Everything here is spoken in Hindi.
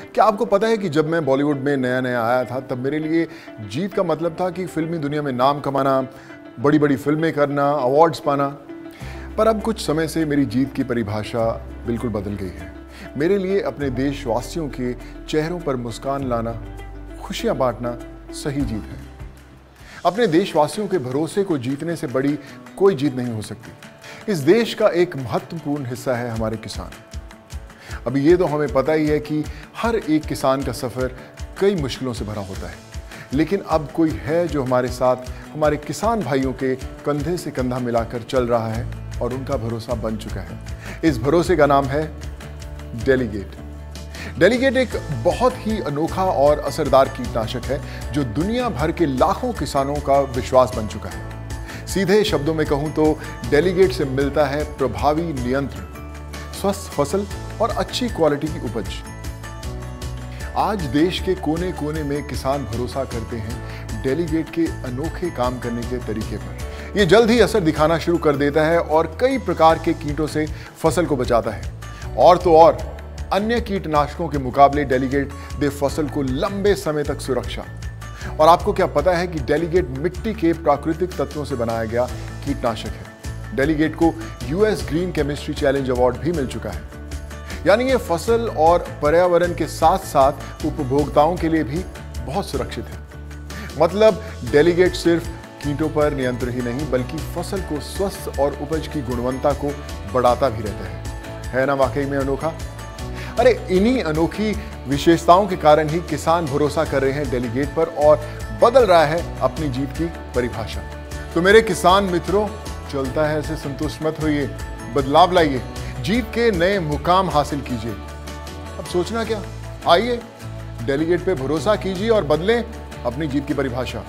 क्या आपको पता है कि जब मैं बॉलीवुड में नया नया आया था तब मेरे लिए जीत का मतलब था कि फिल्मी दुनिया में नाम कमाना, बड़ी बड़ी फिल्में करना, अवार्ड्स पाना। पर अब कुछ समय से मेरी जीत की परिभाषा बिल्कुल बदल गई है। मेरे लिए अपने देशवासियों के चेहरों पर मुस्कान लाना, खुशियां बांटना सही जीत है। अपने देशवासियों के भरोसे को जीतने से बड़ी कोई जीत नहीं हो सकती। इस देश का एक महत्वपूर्ण हिस्सा है हमारे किसान। अभी ये तो हमें पता ही है कि हर एक किसान का सफ़र कई मुश्किलों से भरा होता है, लेकिन अब कोई है जो हमारे साथ हमारे किसान भाइयों के कंधे से कंधा मिलाकर चल रहा है और उनका भरोसा बन चुका है। इस भरोसे का नाम है डेलीगेट। डेलीगेट एक बहुत ही अनोखा और असरदार कीटनाशक है जो दुनिया भर के लाखों किसानों का विश्वास बन चुका है। सीधे शब्दों में कहूं तो डेलीगेट से मिलता है प्रभावी नियंत्रण, स्वस्थ फसल और अच्छी क्वालिटी की उपज। आज देश के कोने कोने में किसान भरोसा करते हैं डेलीगेट के अनोखे काम करने के तरीके पर। यह जल्द ही असर दिखाना शुरू कर देता है और कई प्रकार के कीटों से फसल को बचाता है। और तो और अन्य कीटनाशकों के मुकाबले डेलीगेट दे फसल को लंबे समय तक सुरक्षा। और आपको क्या पता है कि डेलीगेट मिट्टी के प्राकृतिक तत्वों से बनाया गया कीटनाशक है। डेलीगेट को US green chemistry challenge award भी मिल चुका है। यानी ये फसल और पर्यावरण के साथ साथ उपभोक्ताओं के लिए भी बहुत सुरक्षित है। मतलब डेलीगेट सिर्फ कीटों पर नियंत्रण ही नहीं बल्कि फसल को स्वस्थ और उपज की गुणवत्ता को बढ़ाता भी रहता है ना वाकई में अनोखा। अरे इन्हीं अनोखी विशेषताओं के कारण ही किसान भरोसा कर रहे हैं डेलीगेट पर और बदल रहा है अपनी जीत की परिभाषा। तो मेरे किसान मित्रों, चलता है ऐसे संतुष्ट मत होइए, बदलाव लाइए, जीत के नए मुकाम हासिल कीजिए। अब सोचना क्या, आइए डेलीगेट पे भरोसा कीजिए और बदलें अपनी जीत की परिभाषा।